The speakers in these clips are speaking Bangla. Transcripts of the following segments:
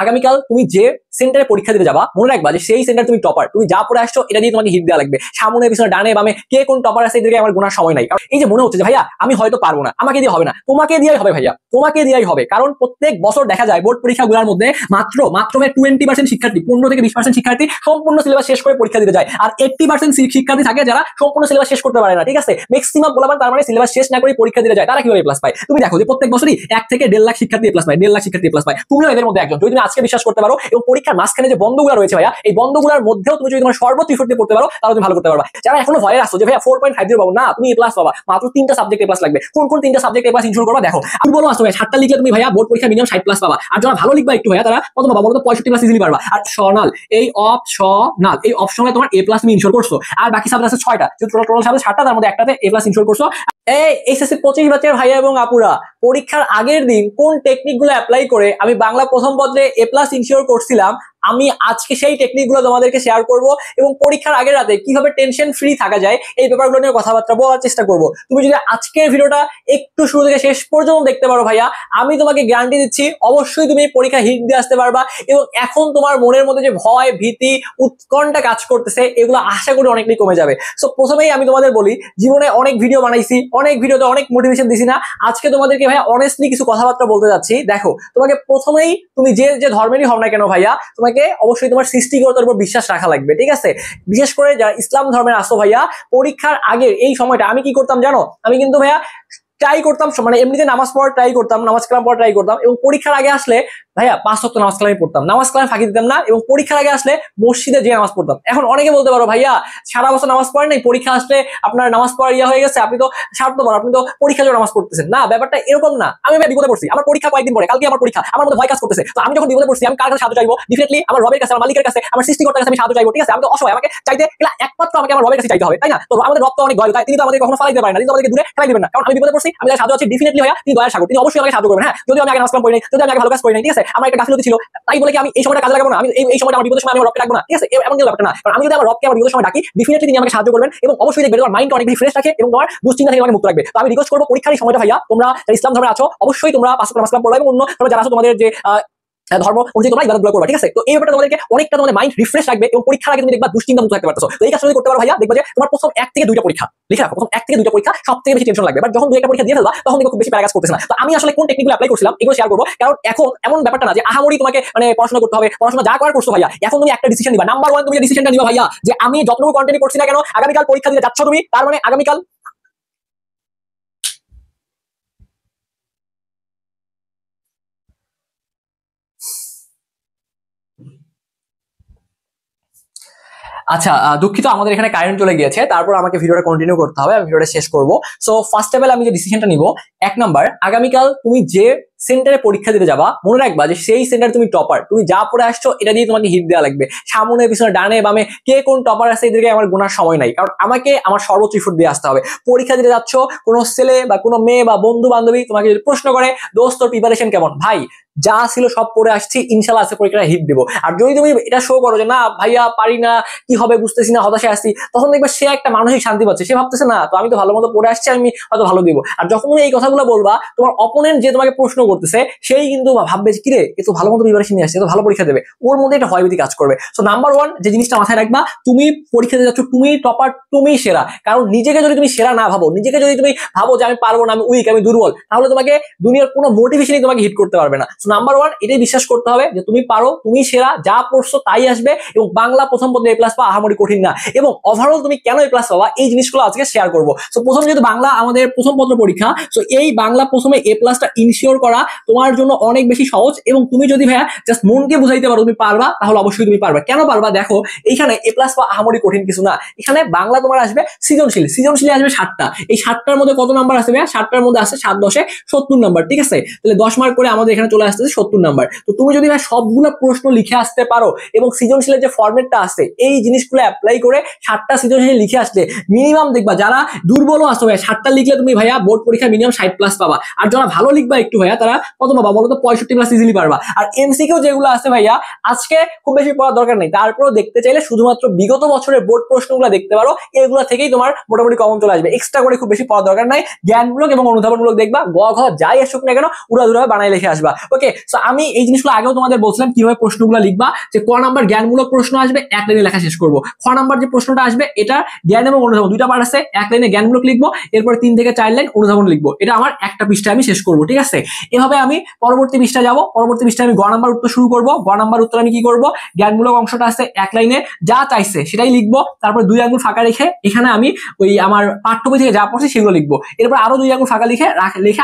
আগামীকাল তুমি যে সেন্টারে পরীক্ষা দিতে যাবা মনে রাখবা যে সেই সেন্টার তুমি টপার, তুমি যা পড়ে আসছো এটা দিয়ে তোমাকে হিট দেওয়া লাগবে। সামনে পিছনে ডানে বামে কে কোন টপার আছে এদিকে আমার গোনার সময় নাই। কারণ এই যে মনে হচ্ছে যে ভাইয়া আমি হয়তো পারবো না, আমাকে দিয়ে হবে না, তোমাকে দিয়েই হবে ভাইয়া, তোমাকে দিয়েই হবে। কারণ প্রত্যেক বছর দেখা যায় বোর্ড পরীক্ষাগুলোর মধ্যে মাত্র 20% শিক্ষার্থী, 15 থেকে 20% শিক্ষার্থী সম্পূর্ণ সিলেবাস শেষ করে পরীক্ষা দিতে যায়, আর 80% শিক্ষার্থী থাকে যারা সম্পূর্ণ সিলেবাস শেষ করতে পারে না। ঠিক আছে, ম্যাক্সিমাম বললাম তার মানে সিলেবাস শেষ না করে পরীক্ষা দিতে যায়, তারা কিভাবে প্লাস পায়? তুমি দেখো যে প্রত্যেক বছরই 1 থেকে 1.5 লাখ শিক্ষার্থী প্লাস পায়, 1.5 লাখ শিক্ষার্থী প্লাস পায়, তুমিও এদের মধ্যে একজন। যদি তুমি আজকে বিশ্বাস করতে পারো এবং পরীক্ষার মাঝখানে যে বন্ধগুলো রয়েছে ভাইয়া এই বন্ধগুলোর মধ্যেও তুমি যদি তোমার সর্বোচ্চ এফোর্ট দিয়ে পড়তে পারো তাহলে তুমি ভালো করতে পারবা। যারা এখনো ভয়ে আসছো যে ভাইয়া 4.50 পাবো না, তুমি এ প্লাস পাবা, মাত্র 3টা সাবজেক্টে প্লাস লাগবে। কোন কোন 3টা সাবজেক্টে প্লাস ইনশিওর করবা দেখো। আমি বলবো আসলে 7টা লিখলে তুমি ভাইয়া বোর্ড পরীক্ষা মিনিমাম 60 প্লাস পাবা, আর যারা ভালো লিখবা একটু ভাইয়া তারা কত পাবা বলো তো? 65 প্লাস ইজিলি পারবা। আর অপশনাল এই অপশনালে তোমার এ প্লাস তুমি ইনশিওর করছো, আর বাকি সাবজেক্ট আছে 6টা, টোটাল সাবজেক্ট 7টা, তার মধ্যে একটাতে এ প্লাস ইনশিওর করছো। এই এসএসসি 25 ব্যাচের ভাইয়া এবং আপুরা, পরীক্ষার আগের দিন কোন টেকনিকগুলো অ্যাপ্লাই করে আমি বাংলা প্রথম পত্রে এ প্লাস ইনশিওর করছিলাম, আমি আজকে সেই টেকনিকগুলো তোমাদেরকে শেয়ার করব এবং পরীক্ষার আগের রাতে কিভাবে টেনশন ফ্রি থাকা যায় এই ব্যাপারগুলো নিয়ে কথাবার্তা বলার চেষ্টা করব। তুমি যদি আজকের ভিডিওটা একটু শুরু থেকে শেষ পর্যন্ত দেখতে পারো ভাইয়া, আমি তোমাকে গ্যারান্টি দিচ্ছি অবশ্যই তুমি এই পরীক্ষা হিট দিয়ে আসতে পারবা। এবং এখন তোমার মনের মধ্যে যে ভয়, ভীতি, উৎকণ্ঠা কাজ করতেছে এগুলো আশা করি অনেকটাই কমে যাবে। সো প্রথমেই আমি তোমাদের বলি, জীবনে অনেক ভিডিও বানাইছি, অনেক ভিডিওতে অনেক মোটিভেশন দিছি না, আজকে তোমাদেরকে ভাইয়া অনেস্টলি কিছু কথাবার্তা বলতে যাচ্ছি। দেখো, তোমাকে প্রথমেই তুমি যে যে ধর্মেরই হও না কেন ভাইয়া, তোমাকে অবশ্যই তোমার সৃষ্টিকর্তার উপর বিশ্বাস রাখা লাগবে। ঠিক আছে, বিশেষ করে যারা ইসলাম ধর্মের আসো ভাইয়া, পরীক্ষার আগের এই সময়টা আমি কি করতাম জানো? আমি কিন্তু ভাইয়া ট্রাই করতাম, মানে এমনিতে নামাজ পড়া ট্রাই করতাম, নামাজ কালাম পড়া ট্রাই করতাম, এবং পরীক্ষার আগে আসলে ভাইয়া 5 ওয়াক্ত নামাজ কালামই পড়তাম, নামাজ কালাম ফাঁকি দিতাম না, এবং পরীক্ষার আগে আসলে মসজিদে যে নামাজ পড়তাম। এখন অনেকে বলতে পারো ভাইয়া সারা বছর নামাজ পড়েন নাই, পরীক্ষা আসলে আপনার নামাজ পড়ার ইয়া হয়ে গেছে, আপনি তো স্বার্থপর, আপনি তো পরীক্ষার জন্য নামাজ পড়তেছেন না। ব্যাপারটা এরকম না। আমি ভাই বিপদে পড়ছি, আমার পরীক্ষা কয়েকদিন পরে, কালকে আমার পরীক্ষা, আমার মধ্যে ভয় কাজ করতেছে, তো আমি যখন বিপদে পড়ছি আমি কার কাছে সাহায্য চাইবো? ডেফিনেটলি আমার রবের কাছে, আমার মালিকের কাছে, আমার সৃষ্টিকর্তার কাছে আমি সাহায্য চাইবো। ঠিক আছে, আমি তো অসহায়, আমাকে চাইতে গেলে একমাত্র আমাকে আমার রবের কাছে চাইতে হবে, তাই না? তো আমাদের রব তো অনেক দয়ালু, তাই তিনি তো আমাদের কখনো ফালাই দিতে পারেন না, তিনি তো আমাদেরকে দূরে ফেলাই দিবেন না। কারণ আমি বিপদে পড়ছি, আমি সাহায্য চাচ্ছি, ডেফিনেটলি ভাইয়া তিনি দয়ার সাগর, তিনি অবশ্যই আমাকে সাহায্য করবেন। হ্যাঁ, যদি আমি আগে নামাজ কালাম পড়ি নাই, যদি আমি আগে ভালো কাজ করি নাই, ঠিক আছে, আমার একটা গাফিলতি ছিল, তাই বলে কি আমি এই সময়টা কাজে লাগাবো না? আমি এই সময়টা আমার বিপদের সময় আমি আমার রবকে ডাকবো না? ঠিক আছে, এমন কিন্তু ব্যাপারটা না। কারণ আমি যদি আমার রবকে আমার বিপদের সময় ডাকি, ডেফিনেটলি তিনি আমাকে সাহায্য করবেন, এবং অবশ্যই দেখবেন তোমার মাইন্ড অনেক বেশি ফ্রেশ রাখে এবং তোমার দুশ্চিন্তা থেকে আমাকে মুক্ত রাখবে। তো আমি রিকোয়েস্ট করবো পরীক্ষার এই সময়টা ভাইয়া তোমরা ইসলাম ধর্মে আছো অবশ্যই তোমরা 5 ওয়াক্ত নামাজ কালাম পড়বা, এবং অন্য তোমরা যারা আছো তোমাদের যে ধর্ম অনুযায়ী তোমরা ইবাদতগুলো করবা। ঠিক আছে, তো এই ব্যাপারটা তোমাদেরকে অনেকটা তোমাদের মাইন্ড রিফ্রেশ রাখবে, এবং পরীক্ষার আগে তুমি দেখবা দুশ্চিন্তা মুক্ত থাকতে পারছো। তো এই কাজটা যদি করতে পারো ভাইয়া, দেখবা যে তোমার প্রথম 1 থেকে 2টা পরীক্ষা লিখে রাখো, প্রথম 1 থেকে 2টা পরীক্ষা সবথেকে বেশি টেনশন লাগবে, বাট যখন 2-1টা পরীক্ষা দিয়ে ফেলবা তখন দেখো খুব বেশি প্যারা কাজ করতেছ না। তো আমি আসলে কোন টেকনিকগুলো অ্যাপ্লাই করছিলাম এগুলো শেয়ার করবো, কারণ এখন এমন ব্যাপারটা না যে আহামরি তোমাকে মানে পড়াশোনা করতে হবে, পড়াশোনা যা করার করছো ভাইয়া, এখন তুমি একটা ডিসিশন নিবা। নাম্বার 1 তুমি যে ডিসিশনটা নিবা ভাইয়া, যে আমি যতটুকু কন্টেন্ট করছি না কেন আগামীকাল পরীক্ষা দিতে যাচ্ছ তুমি, তার মানে আগামীকাল আচ্ছা, দুঃখিত আমাদের এখানে কারেন্ট চলে গিয়েছে, তারপর আমাকে ভিডিওটা কন্টিনিউ করতে হবে, আমি ভিডিওটা শেষ করব। সো ফার্স্ট অফ অল আমি যে ডিসিশনটা নিব, 1 নাম্বার, আগামীকাল তুমি যে সেন্টারে পরীক্ষা দিতে যাবা মনে রাখবা যে সেই সেন্টার তুমি টপার, তুমি যা পড়ে আসছো এটা দিয়ে তোমাকে হিট দেওয়া লাগবে। সামনে পিছনে ডানে বামে কে কোন টপার আছে এদেরকে আমার গোনার সময় নাই, কারণ আমাকে আমার সর্বোচ্চ এফোর্ট দিয়ে আসতে হবে। পরীক্ষা দিতে যাচ্ছ, কোনো ছেলে বা কোনো মেয়ে বা বন্ধু বান্ধবী তোমাকে যদি প্রশ্ন করে দোস্ত তোর প্রিপারেশন কেমন, ভাই যা ছিল সব পড়ে আসছি, ইনশাল্লাহ আজকে পরীক্ষাটা হিট দেবো। আর যদি তুমি এটা শো করো যে না ভাইয়া পারি না, কি হবে বুঝতেছি না, হতাশায় আসছি, তখন দেখবে সে একটা মানসিক শান্তি পাচ্ছে, সে ভাবতেছে না তো আমি তো ভালো মতো পড়ে আসছি, আমি হয়তো ভালো দিব। আর যখন তুমি এই কথাগুলো বলবা, তোমার অপোনেন্ট যে তোমাকে প্রশ্ন করতেছে সেই কিন্তু ভাববে যে কিরে এ তো ভালো মতো প্রিপারেশন নিয়ে আসছে, এ তো ভালো পরীক্ষা দেবে, ওর মধ্যে একটা ভয়ভীতি কাজ করবে। সো নাম্বার 1 যে জিনিসটা মাথায় রাখবা, তুমি পরীক্ষা দিতে যাচ্ছ, তুমি টপার, তুমি সেরা। কারণ নিজেকে যদি তুমি সেরা না ভাবো, নিজেকে যদি তুমি ভাবো যে আমি পারবো না, আমি উইক, আমি দুর্বল, তাহলে তোমাকে দুনিয়ার কোনো মোটিভেশনই তোমাকে হিট করতে পারবে না। সো নাম্বার 1 এটাই বিশ্বাস করতে হবে যে তুমি পারো, তুমি সেরা, যা পড়ছো তাই আসবে, এবং বাংলা প্রথম পত্রে এ প্লাস পাওয়া আহামরি কঠিন না। এবং ওভারঅল তুমি কেন এ প্লাস পাবা এই জিনিসগুলো আজকে শেয়ার করবো। সো প্রথম যেহেতু বাংলা আমাদের প্রথম পত্র পরীক্ষা, সো এই বাংলা প্রথমে এ প্লাসটা ইনশিওর করা তোমার জন্য অনেক বেশি সহজ। এবং তুমি যদি ভাইয়া জাস্ট মনকে বুঝাইতে পারো তুমি পারবা, তাহলে অবশ্যই তুমি পারবা। কেন পারবা? দেখো, এইখানে এ প্লাস পাওয়া আহামরি কঠিন কিছু না। এখানে বাংলা তোমার আসবে সৃজনশীল, সৃজনশীল আসবে 7টা। এই 7টার মধ্যে কত নাম্বার আছে ভাইয়া? 7টার মধ্যে আছে 7-10 70 নাম্বার। ঠিক আছে, তাহলে 10 মার্ক করে আমাদের এখানে চলে আসতেছে 70 নাম্বার। তো তুমি যদি ভাই সবগুলো প্রশ্ন লিখে আসতে পারো, এবং সৃজনশীলের যে ফরম্যাটটা আছে এই জিনিসগুলো অ্যাপ্লাই করে 7টা সৃজনশীল লিখে আসলে মিনিমাম দেখবা যারা দুর্বলও আসো ভাইয়া 7টা লিখলে তুমি ভাইয়া বোর্ড পরীক্ষা মিনিমাম 60 প্লাস পাবা। আর যারা ভালো লিখবা একটু ভাইয়া তারা দ্বারা কত পাবা বলো তো 65+ ইজিলি পারবা। আর এমসিকিউ যেগুলো আছে ভাইয়া আজকে খুব বেশি পড়ার দরকার নেই, তারপরেও দেখতে চাইলে শুধুমাত্র বিগত বছরের বোর্ড প্রশ্নগুলো দেখতে পারো, এগুলো থেকেই তোমার মোটামুটি কমন চলে আসবে, এক্সট্রা করে খুব বেশি পড়ার দরকার নাই। জ্ঞানমূলক এবং অনুধাবনমূলক দেখবা, গ ঘ যাই আসুক না কেন উড়াধুরা বানাই লিখে আসবা। ওকে, সো আমি এই জিনিসগুলো আগেও তোমাদের বলছিলাম কিভাবে প্রশ্নগুলো লিখবা, যে ক নাম্বার জ্ঞানমূলক প্রশ্ন আসবে এক লাইনে লেখা শেষ করবো, খ নাম্বার যে প্রশ্নটা আসবে এটা জ্ঞান এবং অনুধাবন দুইটা পার্ট আছে, এক লাইনে জ্ঞানমূলক লিখবো, এরপর 3 থেকে 4 লাইন অনুধাবন লিখবো, এটা আমার একটা পৃষ্ঠায় আমি শেষ করবো। ঠিক আছে, এভাবে আমি পরবর্তী পৃষ্ঠা যাব, পরবর্তী পৃষ্ঠায় আমি গ নাম্বার উত্তর শুরু করবো, গ নাম্বার উত্তর আমি কি করবো, জ্ঞানমূলক অংশটা আছে এক লাইনে যা চাইছে সেটাই লিখবো, তারপর 2 আঙুল ফাঁকা রেখে এখানে আমি ওই আমার পাঠ্য বই থেকে যা পড়ছি সেগুলো লিখবো, এরপর আরো 2 আঙুল ফাঁকা লিখে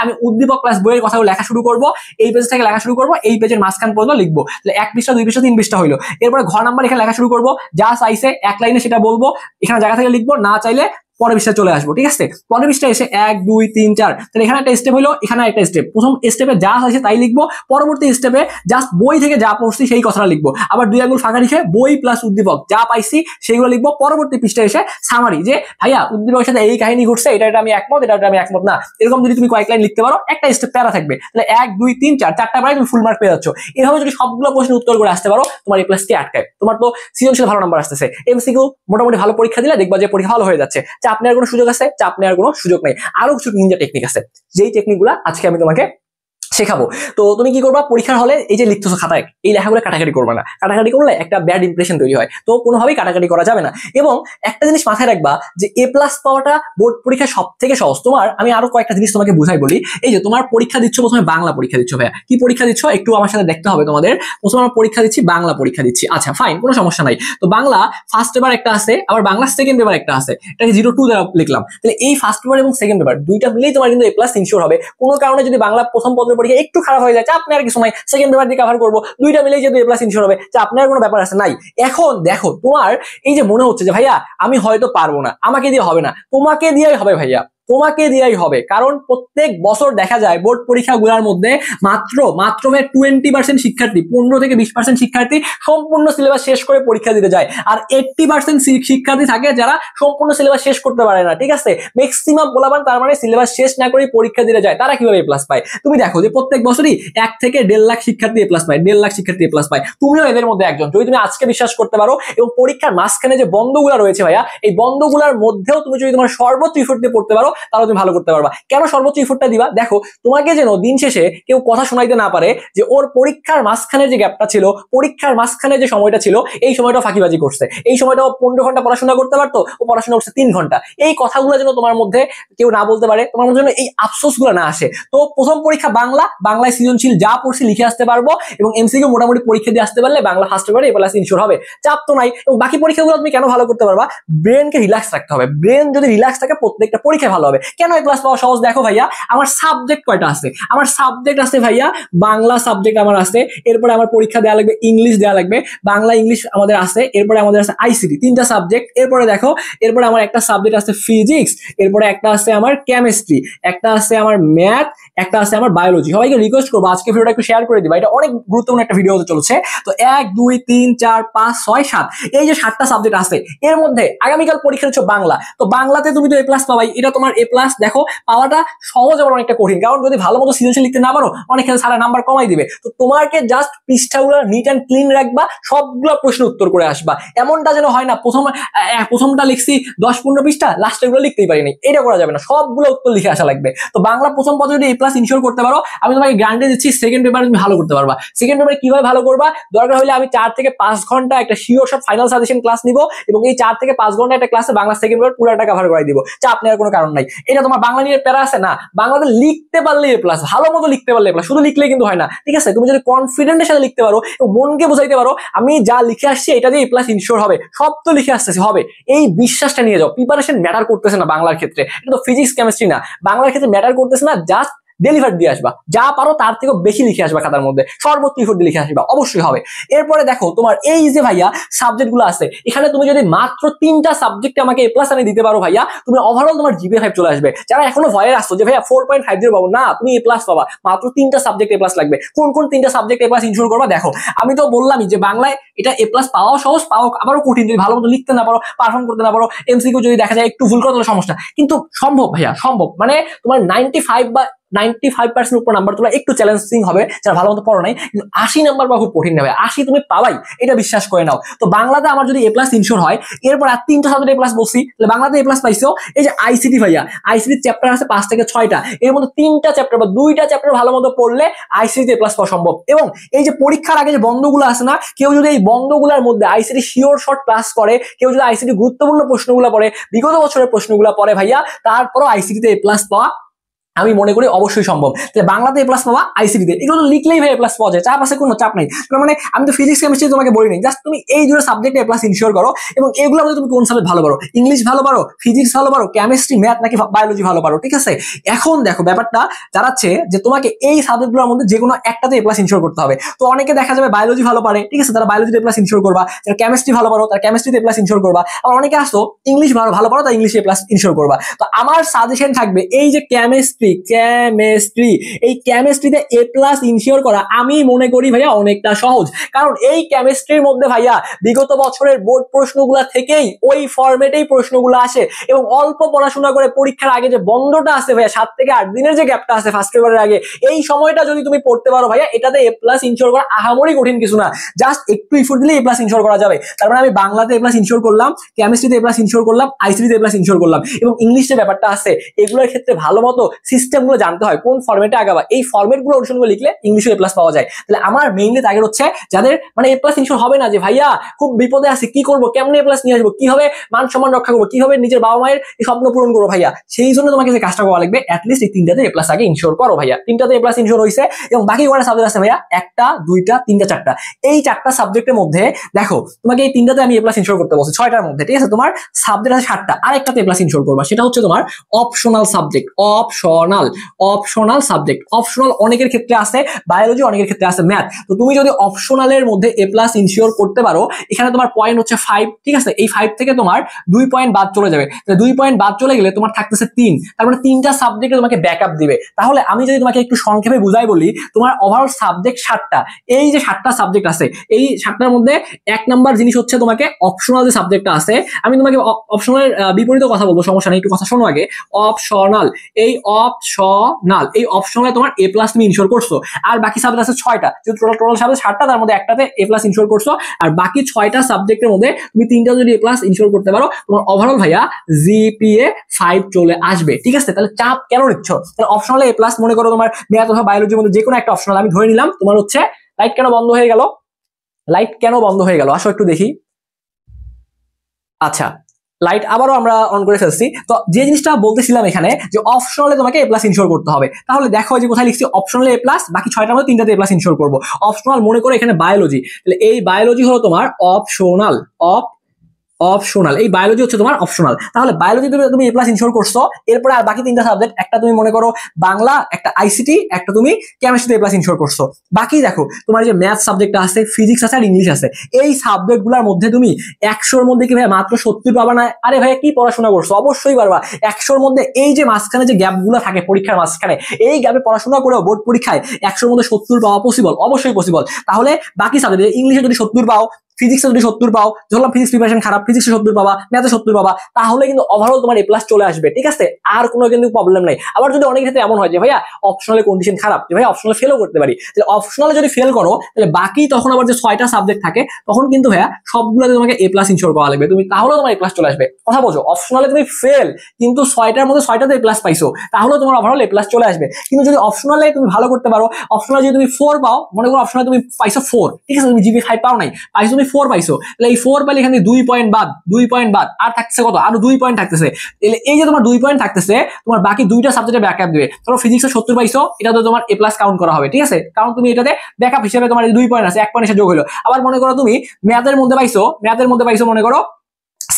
আমি উদ্দীপক প্লাস বইয়ের কথাগুলো লেখা শুরু করবো, এই পেজ থেকে লেখা শুরু করবো, এই পেজের মাঝখান পর্যন্ত লিখবো, তাহলে 1 পৃষ্ঠা 2 পৃষ্ঠা 3 পৃষ্ঠা হইলো। এরপর ঘ নাম্বার এখানে লেখা শুরু করবো, যা চাইছে এক লাইনে সেটা বলবো, এখানে জায়গা থেকে লিখবো, না চাইলে পরের পৃষ্ঠায় চলে আসবো। ঠিক আছে, পরের পৃষ্ঠায় এসে 1 2 3 4, তাহলে এখানে একটা স্টেপ হলো, এখানে একটা স্টেপ, প্রথম স্টেপে যা আছে তাই লিখবো, পরবর্তী স্টেপে জাস্ট বই থেকে যা পড়ছি সেই কথাটা লিখবো, আবার 2 আঙুল ফাঁকা রেখে বই প্লাস উদ্দীপক যা পাইছি সেগুলো লিখবো, পরবর্তী পৃষ্ঠায় এসে সামারি, যে ভাইয়া উদ্দীপকের সাথে এই কাহিনী ঘটছে, এটা আমি একমত, এটা আমি একমত না, এরকম যদি তুমি কয়েক লাইন লিখতে পারো একটা স্টেপ প্যারা থাকবে, তাহলে 1 2 3 4 চারটা প্রায় তুমি ফুল মার্ক পেয়ে যাচ্ছ। এভাবে যদি সবগুলো প্রশ্নের উত্তর করে আসতে পারো তোমার এই প্লাসটি আটকায়, তোমার তো সৃজনশীল ভালো নাম্বার আসতেছে, এমসিকিউ মোটামুটি ভালো পরীক্ষা দিলে দেখবা যে পরীক্ষা ভালো হয়ে যাচ্ছে, চাপ নেওয়ার কোনো সুযোগ আছে, চাপ নেওয়ার কোনো সুযোগ নেই। আরো কিছু নিনজা টেকনিক আছে, যেই টেকনিকগুলো আজকে আমি তোমাকে শেখাবো। তো তুমি কি করবা, পরীক্ষার হলে এই যে লিখতেছো খাতায় এই লেখাগুলো কাটাকাটি করবে না, কাটাকাটি করলে একটা ব্যাড ইমপ্রেশন তৈরি হয়, তো কোনোভাবেই কাটাকাটি করা যাবে না। এবং একটা জিনিস মাথায় রাখবা যে এ প্লাস পাওয়াটা বোর্ড পরীক্ষা সব থেকে সহজ। তোমার আমি আরো কয়েকটা জিনিস তোমাকে বুঝাই বলি, এই যে তোমার পরীক্ষা দিচ্ছ, প্রথমে বাংলা পরীক্ষা দিচ্ছ, ভাইয়া কি পরীক্ষা দিচ্ছ একটু আমার সাথে দেখতে হবে তোমাদের। প্রথমে আমরা পরীক্ষা দিচ্ছি, বাংলা পরীক্ষা দিচ্ছি, আচ্ছা ফাইন, কোনো সমস্যা নাই। তো বাংলা ফার্স্ট পেপার একটা আছে, আবার বাংলা সেকেন্ড পেপার একটা আছে, এটাকে 02 দ্বারা লিখলাম, তাহলে এই ফার্স্ট পেপার এবং সেকেন্ড পেপার দুইটা মিলেই তোমার কিন্তু এ প্লাস ইনশিওর হবে। কোনো কারণে যদি বাংলা প্রথম পত্রের পরীক্ষা একটু খারাপ হয়ে যায়, চাপ নেওয়ার কিছু নাই, সেকেন্ড পেপার দিয়ে কভার করবো, দুইটা মিলেই যেহেতু এ প্লাস ইনশিওর হবে, চাপ নেওয়ার কোনো ব্যাপার আছে নাই। এখন দেখো তোমার এই যে মনে হচ্ছে যে ভাইয়া আমি হয়তো পারবো না, আমাকে দিয়ে হবে না, তোমাকে দিয়েই হবে ভাইয়া, তোমাকে দিয়েই হবে। কারণ প্রত্যেক বছর দেখা যায় বোর্ড পরীক্ষাগুলোর মধ্যে মাত্র 20% শিক্ষার্থী, 15 থেকে 20% শিক্ষার্থী সম্পূর্ণ সিলেবাস শেষ করে পরীক্ষা দিতে যায়, আর 80% শিক্ষার্থী থাকে যারা সম্পূর্ণ সিলেবাস শেষ করতে পারে না। ঠিক আছে, ম্যাক্সিমাম বলাবান তার মানে সিলেবাস শেষ না করে পরীক্ষা দিতে যায়, তারা কিভাবে এ প্লাস পায়? তুমি দেখো যে প্রত্যেক বছরই 1 থেকে 1.5 লাখ শিক্ষার্থী এ প্লাস পায়, 1.5 লাখ শিক্ষার্থী এ প্লাস পায়, তুমিও এদের মধ্যে একজন, যদি তুমি আজকে বিশ্বাস করতে পারো। এবং পরীক্ষার মাঝখানে যে বন্ধগুলো রয়েছে ভাইয়া, এই বন্ধগুলোর মধ্যেও তুমি যদি তোমার সর্বোচ্চ এফোর্ট দিয়ে পড়তে পারো তাহলে তুমি ভালো করতে পারবা। কেন সর্বোচ্চ এফোর্টটা দিবা? দেখো তোমাকে যেন দিন শেষে কেউ কথা শোনাইতে না পারে যে ওর পরীক্ষার মাঝখানে যে গ্যাপটা ছিল, পরীক্ষার মাঝখানে যে সময়টা ছিল, এই সময়টা ফাঁকিবাজি করছে, এই সময়টা 15 ঘন্টা পড়াশোনা করতে পারতো, ও পড়াশোনা করছে 3 ঘন্টা। এই কথাগুলো যেন তোমার মধ্যে কেউ না বলতে পারে, তোমার মধ্যে যেন এই আফসোসগুলো না আসে। তো প্রথম পরীক্ষা বাংলা, বাংলায় সৃজনশীল যা পড়ছি লিখে আসতে পারবো, এবং এমসিকিউ মোটামুটি পরীক্ষা দিয়ে আসতে পারলে বাংলা ফার্স্ট পেপারে এ প্লাস ইনশিওর হবে, চাপ তো নাই। এবং বাকি পরীক্ষাগুলো তুমি কেন ভালো করতে পারবা? ব্রেনকে রিল্যাক্স রাখতে হবে, ব্রেন যদি রিল্যাক্স থাকে প্রত্যেকটা পরীক্ষা ভালো হবে। কেন এ প্লাস পাওয়া সহজ? দেখো ভাইয়া আমার সাবজেক্ট কয়টা আছে, আমার সাবজেক্ট আছে ভাইয়া, বাংলা সাবজেক্ট আমার আছে, এরপরে আমার পরীক্ষা দেওয়া লাগবে, ইংলিশ দেওয়া লাগবে, বাংলা ইংলিশ আমাদের আছে, এরপরে আমাদের আছে আইসিটি, 3টা সাবজেক্ট। এরপরে দেখো, এরপরে আমার একটা সাবজেক্ট আছে ফিজিক্স, এরপরে একটা আছে আমার কেমিস্ট্রি, একটা আছে আমার ম্যাথ, একটা আছে আমার বায়োলজি। সবাইকে রিকোয়েস্ট করবো আজকে ভিডিওটা একটু শেয়ার করে দিবা, এটা অনেক গুরুত্বপূর্ণ একটা ভিডিও হতে চলছে। তো 1 2 3 4 5 6 7 এই যে 7টা সাবজেক্ট আছে, এর মধ্যে আগামীকাল পরীক্ষা হচ্ছে বাংলা। তো বাংলাতে তুমি তো এ প্লাস পাবাই, এটা তোমার এ প্লাস দেখো পাওয়াটা সহজ আবার অনেকটা কঠিন, কারণ যদি ভালো মতো সৃজনশীল লিখতে না পারো অনেক ক্ষেত্রে সারা নাম্বার কমাই দিবে। তো তোমাকে জাস্ট পৃষ্ঠাগুলো নিট অ্যান্ড ক্লিন রাখবা, সবগুলো প্রশ্ন উত্তর করে আসবা। এমনটা যেন হয় না প্রথমটা লিখছি 10-15 পৃষ্ঠা, লাস্টে গুলো লিখতেই পারিনি, এটা করা যাবে না, সবগুলো উত্তর লিখে আসা লাগবে। তো বাংলা প্রথম পত্র যদি এ প্লাস ইনশিওর করতে পারো, আমি তোমাকে গ্যারান্টি দিচ্ছি সেকেন্ড পেপারে তুমি ভালো করতে পারবা। সেকেন্ড পেপারে কিভাবে ভালো করবা? দরকার হলে আমি 4 থেকে 5 ঘন্টা একটা sure shot final suggestion class নিব, এবং এই 4 থেকে 5 ঘন্টা একটা ক্লাসে বাংলা সেকেন্ড পেপার পুরোটা কভার করে দিব, চাপ নেওয়ার কোনো কারণ নাই। এটা তোমার বাংলা নিয়ে প্যারা আছে না, বাংলাতে লিখতে পারলে এ প্লাস, ভালো মতো লিখতে পারলে এ প্লাস, শুধু লিখলে কিন্তু হয় না। ঠিক আছে, তুমি যদি কনফিডেন্টের সাথে লিখতে পারো এবং মনকে বোঝাইতে পারো আমি যা লিখে আসছি এটা দিয়ে এ প্লাস ইনশিওর হবে, সব তো লিখে আসতেছে হবে, এই বিশ্বাসটা নিয়ে যাও। প্রিপারেশন ম্যাটার করতেছে না বাংলার ক্ষেত্রে, এটা তো ফিজিক্স কেমিস্ট্রি না, বাংলার ক্ষেত্রে ম্যাটার করতেছে না, জাস্ট ডেলিভার দিয়ে আসবা, যা পারো তার থেকে বেশি লিখে আসবা, খাতার মধ্যে সর্বোচ্চ এফোর্ট দিয়ে লিখে আসবা, অবশ্যই হবে। এরপরে দেখো তোমার এই যে ভাইয়া সাবজেক্ট গুলো আছে, এখানে তুমি যদি মাত্র 3টা সাবজেক্টে আমাকে এ প্লাস আনি দিতে পারো ভাইয়া, তুমি ওভারঅল তোমার জিপিএ 5 চলে আসবে। যারা এখনো ভয়ে আসছো যে ভাইয়া 4.50 পাবো, না, তুমি এ প্লাস পাবা, মাত্র 3টা সাবজেক্ট এ প্লাস লাগবে। কোন কোন 3টা সাবজেক্ট এ প্লাস ইনশিওর করবা? দেখো আমি তো বললামই যে বাংলায় এটা এ প্লাস পাওয়াও সহজ, পাওয়া আবারও কঠিন, যদি ভালো মতো লিখতে না পারো, পারফর্ম করতে না পারো, এমসিকিউ যদি দেখা যায় একটু ভুল করো তাহলে সমস্যা, কিন্তু সম্ভব ভাইয়া, সম্ভব। মানে তোমার 95 বা 95% উপর নাম্বার তোলা একটু চ্যালেঞ্জিং হবে, যারা ভালো মতো পড়ো নাই, কিন্তু 80 নাম্বার পাওয়া খুব কঠিন হবে। 80 তুমি পাবাই, এটা বিশ্বাস করে নাও। তো বাংলাতে আমার যদি A+ ইনশিওর হয়, এরপর আর 3টা সাবজেক্ট A+ বলছি, তাহলে বাংলাতে A+ পাইছো। এই যে আইসিটি ভাইয়া, আইসিটি চ্যাপ্টার আছে 5 থেকে 6টা, এর মধ্যে 3টা চ্যাপ্টার বা 2টা চ্যাপ্টার ভালো মতো পড়লে আইসিটি A+ পাওয়া সম্ভব। এবং এই যে পরীক্ষার আগে যে বন্ধগুলো আছে না, কেউ যদি এই বন্ধগুলোর মধ্যে আইসিটি শিওর শর্ট ক্লাস করে, কেউ যদি আইসিটি গুরুত্বপূর্ণ প্রশ্নগুলো পড়ে, বিগত বছরের প্রশ্নগুলো পড়ে ভাইয়া, তারপরও আইসিটিতে A+ পাওয়া আমি মনে করি অবশ্যই সম্ভব। তাহলে বাংলাতে A+ পাওয়া, আইসিটিতে এগুলো তো লিখলেই ভাই A+ পাওয়া যায়, চাপ আছে, কোনো চাপ নাই। তার মানে আমি তো ফিজিক্স কেমিস্ট্রি তোমাকে বলি নাই, জাস্ট তুমি এই দুটো সাবজেক্টে A+ ইনশিওর করো। এবং এগুলোর মধ্যে তুমি কোন সাবজেক্ট ভালো পারো, ইংলিশ ভালো পারো, ফিজিক্স ভালো পারো, কেমিস্ট্রি, ম্যাথ নাকি বায়োলজি ভালো পারো, ঠিক আছে? এখন দেখো ব্যাপারটা দাঁড়াচ্ছে যে তোমাকে এই সাবজেক্টগুলোর মধ্যে যে কোনো একটাতে A+ ইনশিওর করতে হবে। তো অনেকে দেখা যাবে বায়োলজি ভালো পারে, ঠিক আছে, তারা বায়োলজিতে A+ ইনশিওর করবা। যারা কেমিস্ট্রি ভালো পারো, তারা কেমিস্ট্রিতে A+ ইনশিওর করবা। আবার অনেকে আসতো ইংলিশ ভালো পারো, তারা ইংলিশে A+ ইনশিওর করবা। তো আমার সাজেশন থাকবে এই যে কেমিস্ট্রি, এই কেমিস্ট্রিতে A+ ইনশিওর করা আমি মনে করি ভাইয়া অনেকটা সহজ। কারণ এই কেমিস্ট্রির মধ্যে ভাইয়া বিগত বছরের বোর্ড প্রশ্নগুলো থেকেই ওই ফরম্যাটেই প্রশ্নগুলো আসে। এবং অল্প পড়াশোনা করে পরীক্ষার আগে যে বন্ধটা আছে ভাইয়া, 7 থেকে 8 দিনের যে গ্যাপটা আছে ফার্স্ট পেপারের আগে, এই সময়টা যদি তুমি পড়তে পারো ভাইয়া, এটাতে A+ ইনশিওর করা আহামরি কঠিন কিছু না, জাস্ট একটু এফোর্ট দিলে A+ ইনশিওর করা যাবে। তারপরে আমি বাংলাতে A+ ইনশিওর করলাম, কেমিস্ট্রিতে A+ ইনশিওর করলাম, আইসিটিতে A+ ইনশিওর করলাম। এবং ইংলিশে ব্যাপারটা আছে, এগুলোর ক্ষেত্রে ভালো মতো সিস্টেমগুলো জানতে হয়, কোন ফরম্যাটে আগাবা, এই ফরম্যাটগুলো অনুসরণ করে লিখলে ইংলিশে A+ পাওয়া যায়। তাহলে আমার মেইনলি টার্গেট হচ্ছে যাদের মানে A+ ইনশিওর হবে না, যে ভাইয়া খুব বিপদে আছি, কি করবো, কেমনে A+ নিয়ে আসবো, কিভাবে মান সম্মান রক্ষা করবো, কিভাবে নিজের বাবা মায়ের স্বপ্ন পূরণ করবো ভাইয়া, সেই জন্য তোমাকে যে কাজটা করা লাগবে, অ্যাটলিস্ট এই 3টাতে A+ আগে ইনশিওর করো ভাইয়া। 3টাতে A+ ইনশিওর হয়েছে, এবং বাকি কয়টা সাবজেক্ট আছে ভাইয়া, 1টা 2টা 3টা 4টা, এই 4টা সাবজেক্টের মধ্যে দেখো তোমাকে এই 3টাতে আমি A+ ইনশিওর করতে বলছি, 6টার মধ্যে, ঠিক আছে? তোমার সাবজেক্ট আছে 7টা, আর একটাতে A+ ইনশিওর করবা, সেটা হচ্ছে তোমার optional subject. Optional subject, optional অনেকের ক্ষেত্রে আছে বায়োলজি, অনেকের ক্ষেত্রে আছে ম্যাথ। তো তুমি যদি অপশনালের মধ্যে A+ ইনশিওর করতে পারো, এখানে তোমার পয়েন্ট হচ্ছে 5, ঠিক আছে? এই 5 থেকে তোমার 2 পয়েন্ট বাদ চলে যাবে। 2 পয়েন্ট বাদ চলে গেলে তোমার থাকতেছে 3, তার মানে 3টা সাবজেক্টে তোমাকে ব্যাকআপ দিবে। তাহলে আমি যদি তোমাকে একটু সংক্ষেপে বুঝাই বলি, তোমার ওভারঅল সাবজেক্ট 7টা, এই যে 7টা সাবজেক্ট আছে, এই 7টার মধ্যে 1 নাম্বার জিনিস হচ্ছে তোমাকে অপশনাল যে সাবজেক্টটা আছে। আমি তোমাকে অপশনালের বিপরীতে কথা বলবো, সমস্যা নেই, একটু কথা শোনো আগে। অপশনাল, এই অপশনালে তোমার A+ তুমি ইনশিওর করছো, আর বাকি সাবজেক্ট আছে 6টা, টোটাল সাবজেক্ট 7টা, তার মধ্যে একটাতে A+ ইনশিওর করছো, আর বাকি 6টা সাবজেক্টের মধ্যে তুমি 3টা যদি A+ ইনশিওর করতে পারো, তোমার ওভারঅল ভাইয়া জিপিএ 5 চলে আসবে, ঠিক আছে? তাহলে চাপ কেন নিচ্ছ? তাহলে অপশনালে A+ মনে করো তোমার ম্যাথ অথবা বায়োলজির মধ্যে যে কোনো একটা অপশনাল আমি ধরে নিলাম। তোমার হচ্ছে লাইট কেন বন্ধ হয়ে গেল, আসো একটু দেখি। আচ্ছা, লাইট আবারও আমরা অন করে ফেলছি। তো যে জিনিসটা বলতেছিলাম এখানে, যে অপশনালে তোমাকে A+ ইনশিওর করতে হবে, তাহলে দেখো যে কোথায় লিখছি অপশনালে A+, বাকি 6টার মধ্যে 3টাতে A+ ইনশিওর করবো। অপশনাল মনে করো এখানে বায়োলজি, তাহলে এই বায়োলজি হলো তোমার অপশনাল, এই বায়োলজি হচ্ছে তোমার অপশনাল। তাহলে বায়োলজি তুমি A+ ইনশিওর করছো, এরপরে আর বাকি 3টা সাবজেক্ট, একটা তুমি মনে করো বাংলা, একটা আইসিটি, একটা তুমি কেমিস্ট্রিতে A+ ইনশিওর করছো। বাকি দেখো তোমার যে ম্যাথ সাবজেক্ট আছে, ফিজিক্স আছে, আর ইংলিশ আছে, এই সাবজেক্টগুলোর মধ্যে তুমি 100-র মধ্যে কি ভাই মাত্র 70 পাবা না? আরে ভাই কি পড়াশোনা করছো, অবশ্যই পারবা। 100-র মধ্যে এই যে মাঝখানে যে গ্যাপগুলো থাকে পরীক্ষার মাঝখানে, এই গ্যাপে পড়াশোনা করেও বোর্ড পরীক্ষায় 100-র মধ্যে 70 পাওয়া পসিবল, অবশ্যই পসিবল। তাহলে বাকি সাবজেক্ট, ইংলিশে যদি 70 পাও, ফিজিক্সে যদি 70 পাও, ধরলাম ফিজিক্স প্রিপারেশন খারাপ, ফিজিক্সে 70 পাবা, ম্যাথে 70 পাবা, তাহলে কিন্তু ওভারঅল তোমার A+ চলে আসবে, ঠিক আছে? আর কোনো কিন্তু প্রবলেম নাই। আবার যদি অনেক ক্ষেত্রে এমন হয় যে ভাইয়া অপশনালে কন্ডিশন খারাপ, যে ভাই অপশনালে ফেলও করতে পারি, তাহলে অপশনালে যদি ফেল করো, তাহলে বাকি তখন আবার যে 6টা সাবজেক্ট থাকে, তখন কিন্তু ভাইয়া সবগুলোতে তোমাকে A+ ইনশিওর করা লাগবে, তুমি তাহলে তোমার A+ চলে আসবে। কথা বোঝো? অপশনালে তুমি ফেল, কিন্তু 6টার মধ্যে 6টাতে A+ পাইছো, তাহলে তোমার ওভারঅল A+ চলে আসবে। কিন্তু যদি অপশনালে তুমি ভালো করতে পারো, অপশনালে যদি তুমি 4 পাও, মনে করো অপশনালে তুমি পাইছো 4, ঠিক আছে, তুমি জিপি 5 পাও নাই, পাইছো তুমি 4 পাইছো, তাহলে এই 4 পাইলে এখানে 2 পয়েন্ট বাদ, আর থাকতেছে কত? আরো 2 পয়েন্ট থাকতেছে। তাহলে এই যে তোমার 2 পয়েন্ট থাকতেছে, তোমার বাকি 2টা সাবজেক্টে ব্যাকআপ দিবে। ধরো ফিজিক্সে 70 পাইছো, এটাতে তোমার A+ কাউন্ট করা হবে, ঠিক আছে? কারণ তুমি এটাতে ব্যাকআপ হিসেবে তোমার 2 পয়েন্ট আছে, 1 পয়েন্ট এসে যোগ হলো। আবার মনে করো তুমি ম্যাথের মধ্যে পাইছো মনে করো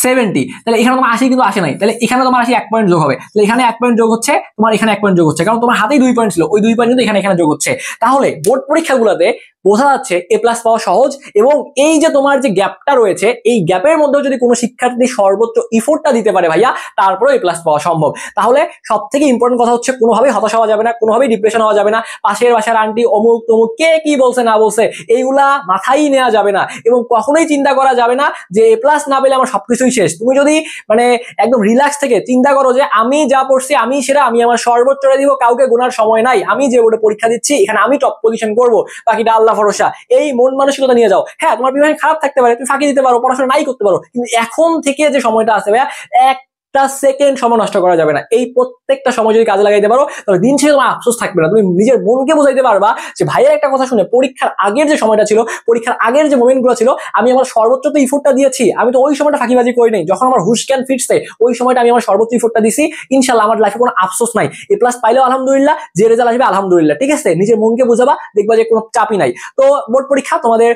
70, তাহলে এখানে তোমার 80 কিন্তু আসে নাই, তাহলে এখানে তোমার 1 পয়েন্ট যোগ হবে, তাহলে এখানে 1 পয়েন্ট যোগ হচ্ছে, তোমার এখানে 1 পয়েন্ট যোগ হচ্ছে, কারণ তোমার হাতেই 2 পয়েন্ট ছিল, ওই 2 পয়েন্ট কিন্তু এখানে যোগ হচ্ছে। তাহলে বোর্ড পরীক্ষাগুলোতে বোঝা যাচ্ছে A+ পাওয়া সহজ। এবং এই যে তোমার যে গ্যাপটা রয়েছে, এই গ্যাপের মধ্যেও যদি কোনো শিক্ষার্থী সর্বোচ্চ ইফোর্টটা দিতে পারে ভাইয়া, তারপরে A+ পাওয়া সম্ভব। তাহলে সব থেকে ইম্পর্টেন্ট কথা হচ্ছে কোনোভাবেই হতাশ হওয়া যাবে না, কোনোভাবেই ডিপ্রেশন হওয়া যাবে না। পাশের বাসার আন্টি অমুক তমুক কে কি বলছে না বলছে, এইগুলা মাথায় নেওয়া যাবে না, এবং কখনোই চিন্তা করা যাবে না যে A+ না পেলে আমার সবকিছুই শেষ। তুমি যদি মানে একদম রিল্যাক্স থেকে চিন্তা করো যে আমি যা পড়ছি আমি সেরা, আমি আমার সর্বোচ্চটা দিব, কাউকে গোনার সময় নাই, আমি যে বোর্ডে পরীক্ষা দিচ্ছি এখানে আমি টপ পজিশন করবো, বাকিটা আল্লাহ ভরসা, এই মন মানসিকতা নিয়ে যাও। হ্যাঁ তোমার প্রিপারেশন খারাপ থাকতে পারে, তুমি ফাঁকি দিতে পারো, পড়াশোনা নাই করতে পারো, কিন্তু এখন থেকে যে সময়টা আছে ভাইয়া, একটা সেকেন্ড সময় নষ্ট করা যাবে না। এই প্রত্যেকটা সময় যদি কাজে লাগাইতে পারো তাহলে দিন শেষে তোমার আফসোস থাকবে না। তুমি নিজের মনকে বোঝাইতে পারবা যে ভাইয়ের একটা কথা শুনে পরীক্ষার আগের যে সময়টা ছিল, পরীক্ষার আগের যে মোমেন্ট গুলো ছিল, আমি আমার সর্বোচ্চ তো ইফোর্টটা দিয়েছি, আমি তো ওই সময়টা ফাঁকিবাজি করি নাই, যখন আমার হুশ জ্ঞান ফিরছে ওই সময়টা আমি আমার সর্বোচ্চ ইফোর্টটা দিছি। ইনশাল্লাহ আমার লাইফে কোনো আফসোস নাই। এ প্লাস পাইলেও আলহামদুলিল্লাহ, যে রেজাল্ট আসবে আলহামদুলিল্লাহ, ঠিক আছে? নিজের মনকে বোঝাবা, দেখবা যে কোনো চাপই নাই। তো বোর্ড পরীক্ষা তোমাদের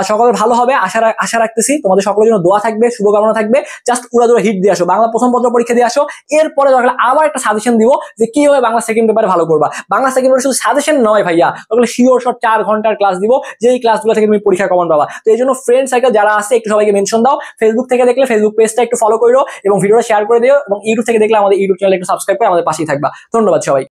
সকলের ভালো হবে আশা রাখতেছি। তোমাদের সকলের জন্য দোয়া থাকবে, শুভকামনা থাকবে। জাস্ট উড়াদুরা হিট দিয়ে আসো, বাংলা প্রথম পত্র পরীক্ষা দিয়ে আসো। এরপরে দরকার আবার একটা সাজেশন দিব যে কিভাবে বাংলা সেকেন্ড পেপারে ভালো করবা। বাংলা সেকেন্ড পেপারে শুধু সাজেশন নয় ভাইয়া, তাহলে শিওর শট 4 ঘন্টার ক্লাস দিব, যেই ক্লাসগুলো থেকে তুমি পরীক্ষা কমন পাবা। তো এই জন্য ফ্রেন্ড সার্কেল যারা আছে একটু সবাইকে মেনশন দাও। ফেসবুক থেকে দেখলে ফেসবুক পেজটা একটু ফলো করো এবং ভিডিওটা শেয়ার করে দিও, এবং ইউটিউব থেকে দেখলে আমাদের ইউটিউব চ্যানেল একটু সাবস্ক্রাইব করে আমাদের পাশেই থাকবা। ধন্যবাদ সবাই।